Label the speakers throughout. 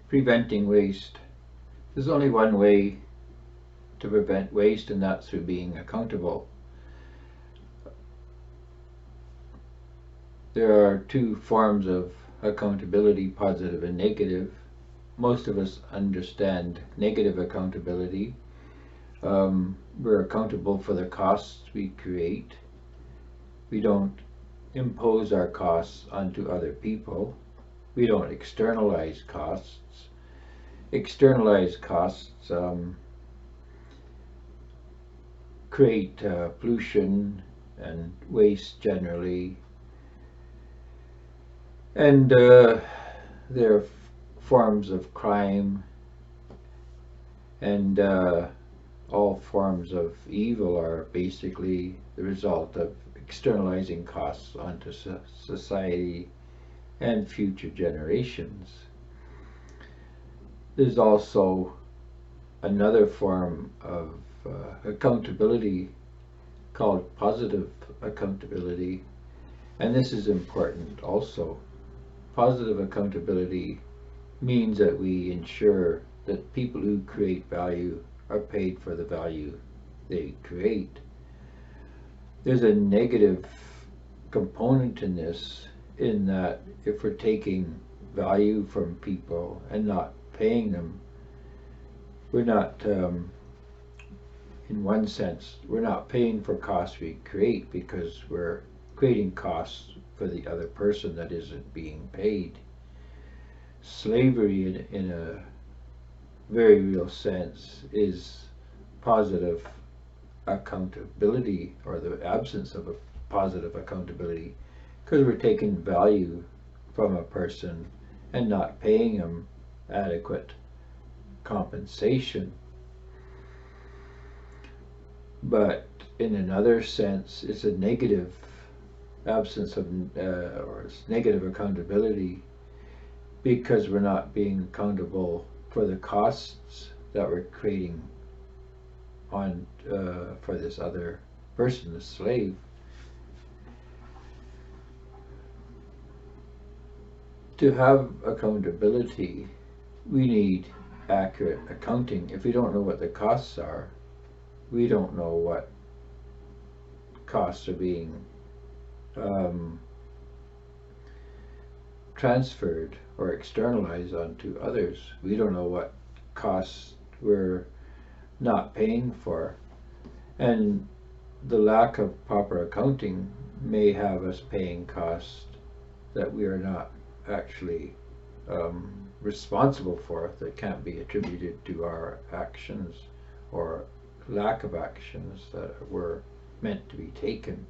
Speaker 1: Preventing waste. There's only one way to prevent waste, and that's through being accountable. There are two forms of accountability, positive and negative. Most of us understand negative accountability. We're accountable for the costs we create. We don't impose our costs onto other people. We don't externalize costs. Externalized costs create pollution and waste generally, and they're forms of crime, and all forms of evil are basically the result of externalizing costs onto society and future generations. There's also another form of accountability called positive accountability, and this is important also. Positive accountability means that we ensure that people who create value are paid for the value they create. There's a negative component in this, in that if we're taking value from people and not paying them, we're not, in one sense, we're not paying for costs we create, because we're creating costs for the other person that isn't being paid. Slavery, in a very real sense, is positive accountability, or the absence of a positive accountability, because we're taking value from a person and not paying them adequate compensation. But in another sense, it's a negative absence of or it's negative accountability, because we're not being accountable for the costs that we're creating on for this other person, the slave. To have accountability, we need accurate accounting. If we don't know what the costs are, we don't know what costs are being transferred or externalized onto others. We don't know what costs we're not paying for, and the lack of proper accounting may have us paying costs that we are not actually responsible for, that can't be attributed to our actions or lack of actions that were meant to be taken.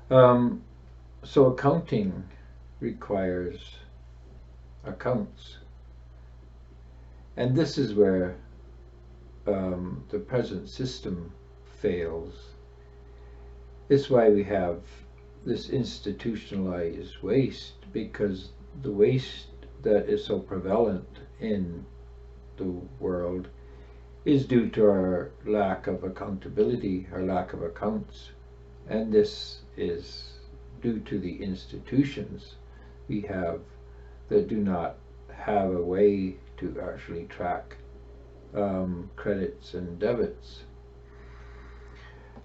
Speaker 1: So accounting requires accounts, and this is where the present system fails. It's why we have this institutionalized waste, because the waste that is so prevalent in the world is due to our lack of accountability, our lack of accounts, and this is due to the institutions we have that do not have a way to actually track credits and debits.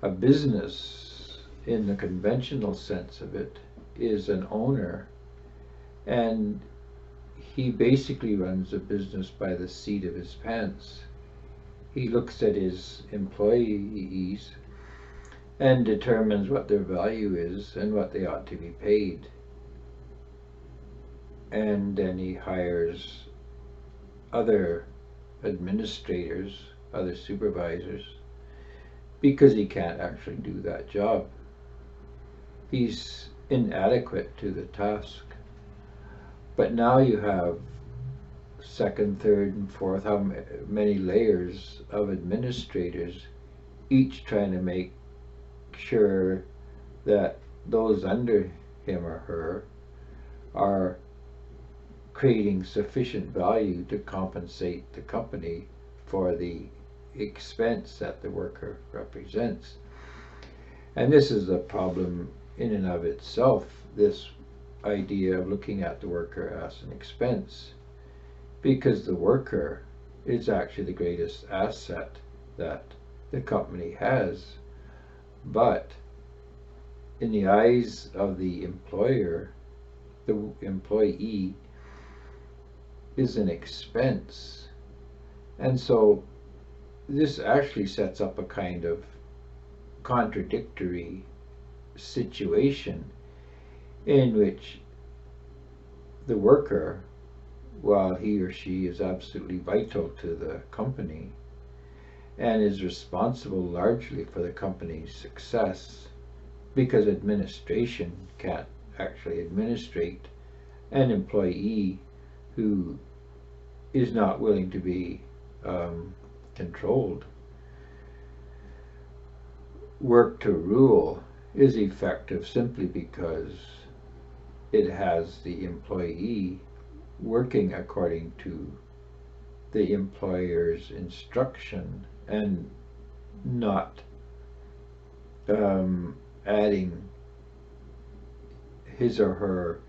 Speaker 1: A business, in the conventional sense of it, is an owner, and he basically runs a business by the seat of his pants. He looks at his employees and determines what their value is and what they ought to be paid. And then he hires other administrators, other supervisors, because he can't actually do that job. He's inadequate to the task. But now you have second, third, and fourth, how many layers of administrators, each trying to make sure that those under him or her are creating sufficient value to compensate the company for the expense that the worker represents. And this is a problem in and of itself, this idea of looking at the worker as an expense. because the worker is actually the greatest asset that the company has. But in the eyes of the employer, the employee is an expense. And so this actually sets up a kind of contradictory situation in which the worker, while he or she is absolutely vital to the company and is responsible largely for the company's success, because administration can't actually administrate an employee who is not willing to be controlled. Work to rule is effective simply because it has the employee working according to the employer's instruction and not adding his or her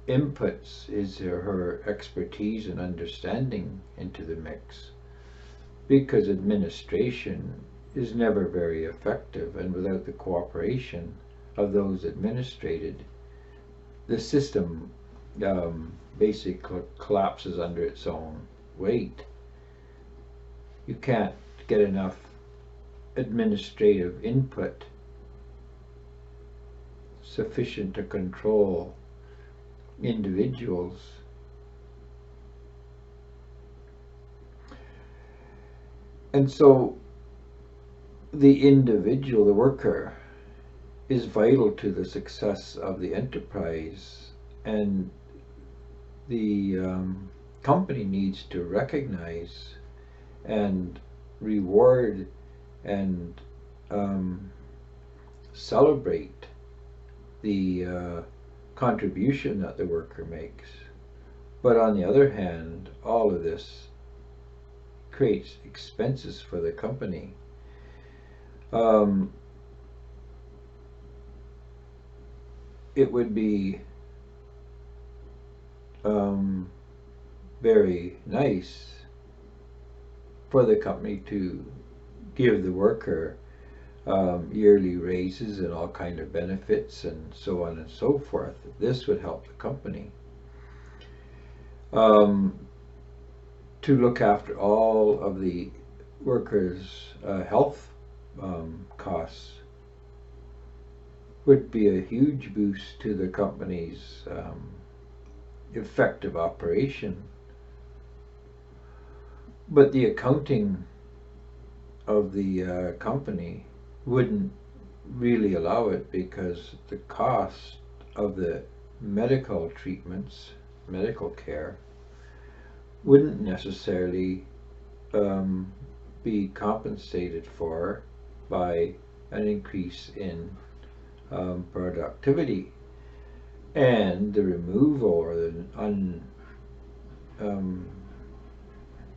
Speaker 1: inputs, his or her expertise and understanding into the mix, because administration is never very effective, and without the cooperation of those administrated, the system basically collapses under its own weight. You can't get enough administrative input sufficient to control individuals. And so the individual, the worker, is vital to the success of the enterprise, and the company needs to recognize and reward and celebrate the contribution that the worker makes. But on the other hand, all of this creates expenses for the company. It would be very nice for the company to give the worker yearly raises and all kind of benefits and so on and so forth. This would help the company to look after all of the workers' health costs. Would be a huge boost to the company's effective operation. But the accounting of the company wouldn't really allow it, because the cost of the medical treatments, medical care, wouldn't necessarily be compensated for by an increase in productivity, and the removal or the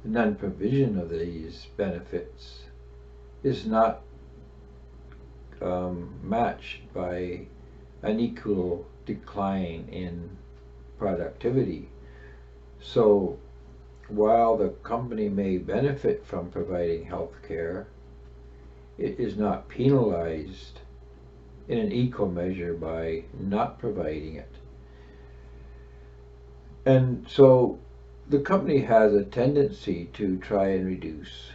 Speaker 1: non-provision of these benefits is not matched by an equal decline in productivity. So while the company may benefit from providing health care, it is not penalized in an equal measure by not providing it. And so the company has a tendency to try and reduce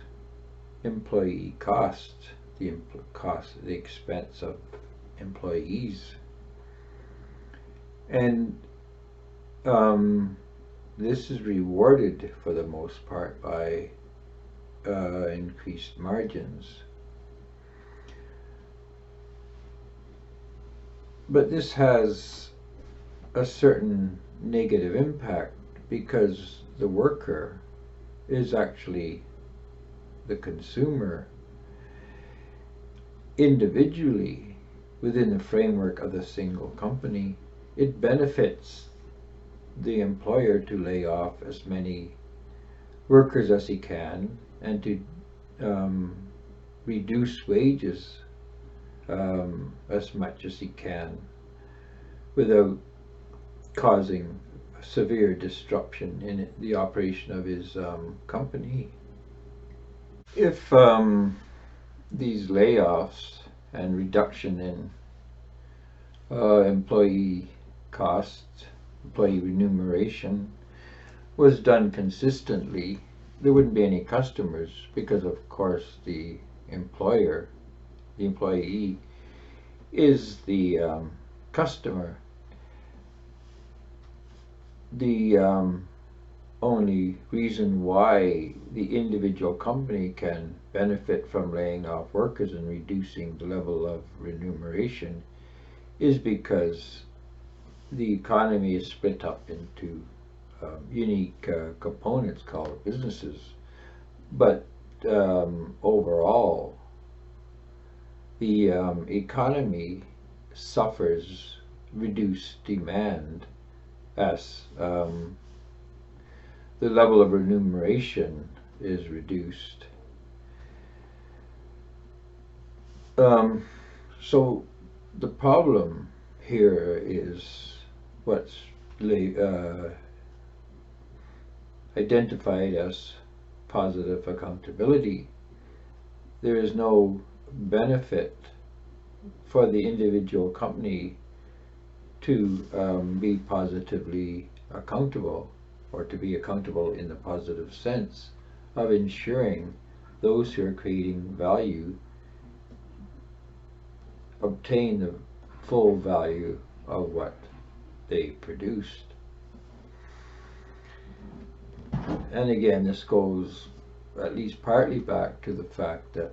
Speaker 1: employee costs, the expense of employees. And this is rewarded for the most part by increased margins. But this has a certain negative impact, because the worker is actually the consumer individually within the framework of the single company. It benefits the employer to lay off as many workers as he can, and to reduce wages as much as he can without causing severe disruption in the operation of his company. If these layoffs and reduction in employee costs, employee remuneration, was done consistently, there wouldn't be any customers, because of course the employer, the employee, is the customer. The only reason why the individual company can benefit from laying off workers and reducing the level of remuneration is because the economy is split up into unique components called businesses. But overall, the economy suffers reduced demand as the level of remuneration is reduced. So the problem here is what's identified as positive accountability. There is no benefit for the individual company to be positively accountable, or to be accountable in the positive sense of ensuring those who are creating value obtain the full value of what they produced. And again, this goes at least partly back to the fact that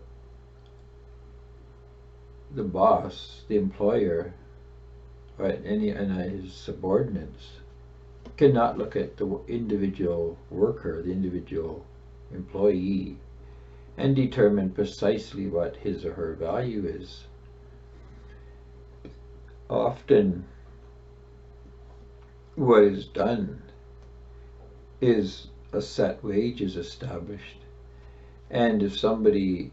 Speaker 1: the boss, the employer, and his subordinates cannot look at the individual worker, the individual employee, and determine precisely what his or her value is. Often what is done is a set wage is established, and if somebody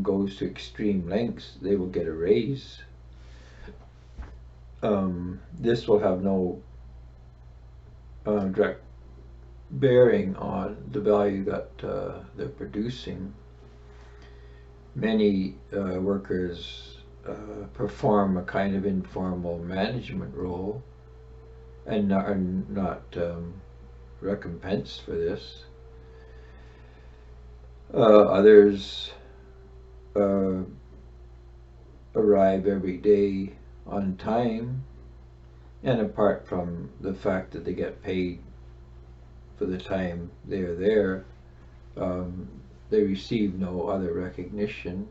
Speaker 1: goes to extreme lengths, they will get a raise. This will have no direct bearing on the value that they're producing. Many workers perform a kind of informal management role and are not recompensed for this. Others arrive every day on time, and apart from the fact that they get paid for the time they are there, they receive no other recognition,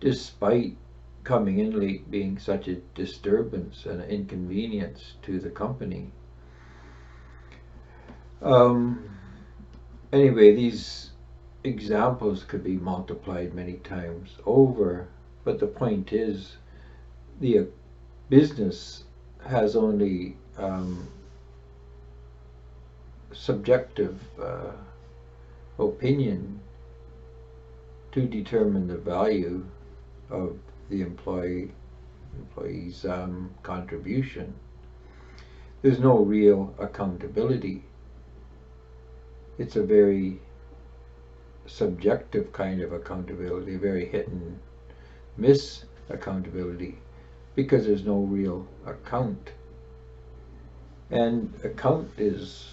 Speaker 1: despite coming in late being such a disturbance and an inconvenience to the company. Anyway, these examples could be multiplied many times over, but the point is the business has only subjective opinion to determine the value of the employee's contribution. There's no real accountability. It's a very subjective kind of accountability, a very hit and miss accountability, because there's no real account. And account is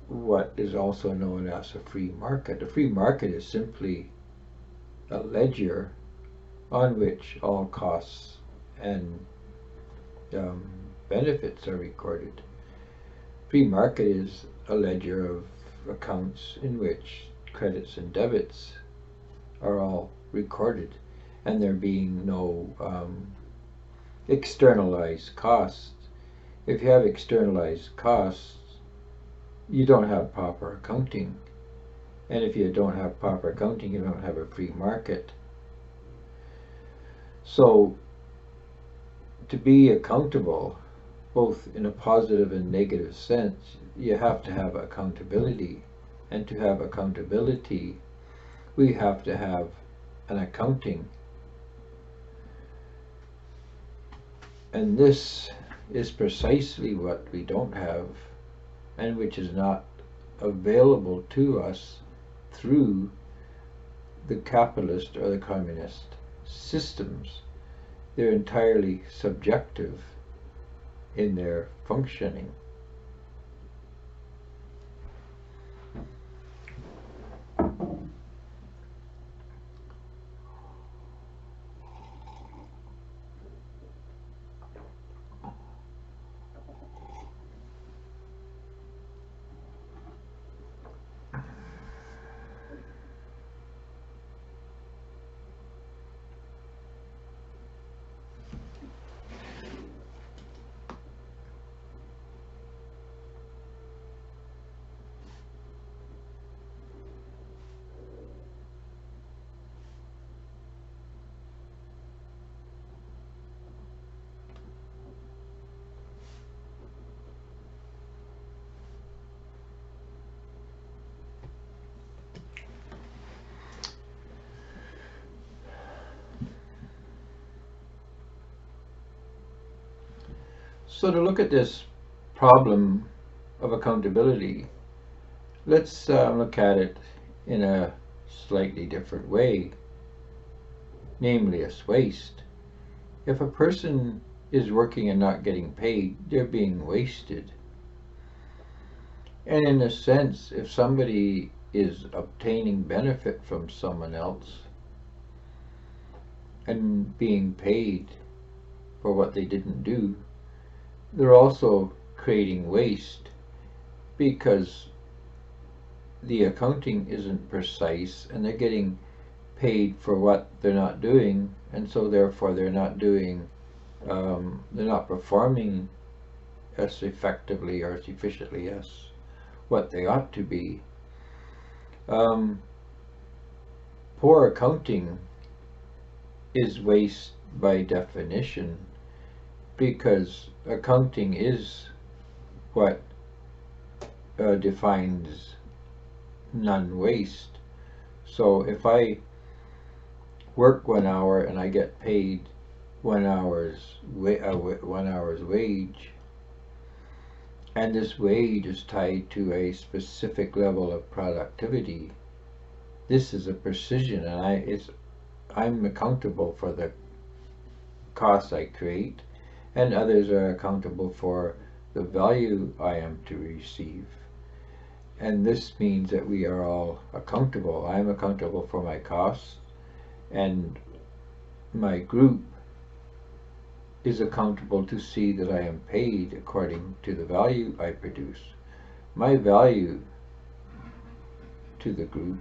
Speaker 1: what is also known as a free market. A free market is simply a ledger on which all costs and benefits are recorded. Free market is a ledger of accounts in which credits and debits are all recorded, and there being no externalized costs. If you have externalized costs, you don't have proper accounting, and if you don't have proper accounting, you don't have a free market. So to be accountable, both in a positive and negative sense, you have to have accountability. And to have accountability, we have to have an accounting. And this is precisely what we don't have, and which is not available to us through the capitalist or the communist systems. They're entirely subjective in their functioning. So to look at this problem of accountability, let's look at it in a slightly different way, namely as waste. If a person is working and not getting paid, they're being wasted. And in a sense, if somebody is obtaining benefit from someone else and being paid for what they didn't do, they're also creating waste, because the accounting isn't precise and they're getting paid for what they're not doing, and so therefore they're not doing, they're not performing as effectively or as efficiently as what they ought to be. Poor accounting is waste by definition, because accounting is what defines non-waste. So if I work 1 hour and I get paid 1 hour's wage, and this wage is tied to a specific level of productivity, this is a precision, and I'm accountable for the costs I create, and others are accountable for the value I am to receive. And this means that we are all accountable. I'm accountable for my costs, and my group is accountable to see that I am paid according to the value I produce. My value to the group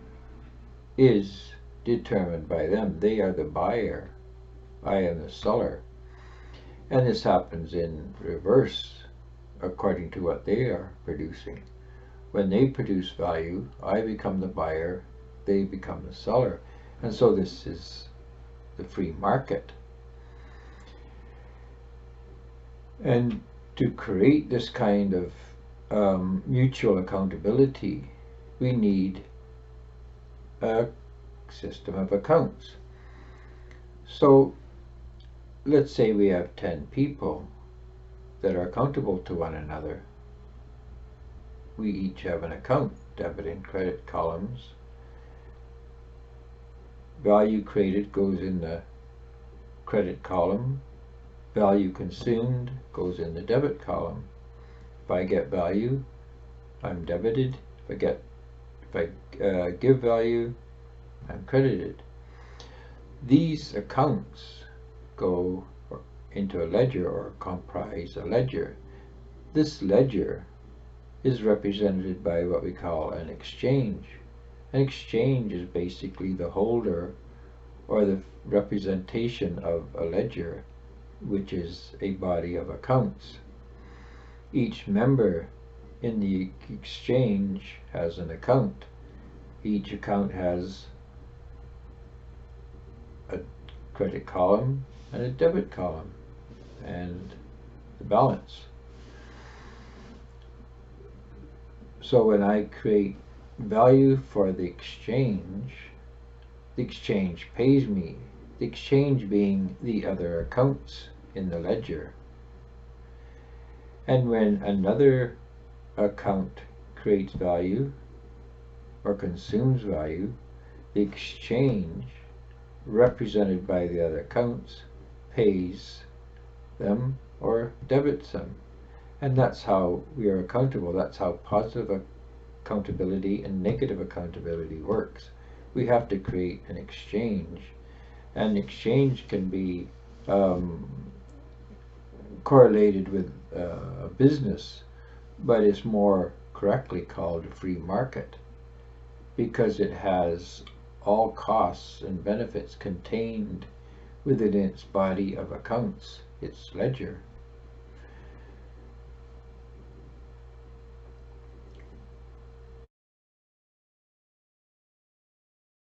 Speaker 1: is determined by them. They are the buyer. I am the seller. And this happens in reverse, according to what they are producing. When they produce value, I become the buyer, they become the seller. And so this is the free market. And to create this kind of mutual accountability, we need a system of accounts. So let's say we have 10 people that are accountable to one another. We each have an account, debit and credit columns. Value created goes in the credit column. Value consumed goes in the debit column. If I get value, I'm debited. If I give value, I'm credited. These accounts go into a ledger, or comprise a ledger. This ledger is represented by what we call an exchange. An exchange is basically the holder or the representation of a ledger, which is a body of accounts. Each member in the exchange has an account. Each account has a credit column and a debit column and the balance. So when I create value for the exchange pays me, the exchange being the other accounts in the ledger. And when another account creates value or consumes value, the exchange, represented by the other accounts, pays them or debits them. And that's how we are accountable. That's how positive accountability and negative accountability works. We have to create an exchange, and exchange can be correlated with a business, but it's more correctly called a free market because it has all costs and benefits contained within its body of accounts, its ledger.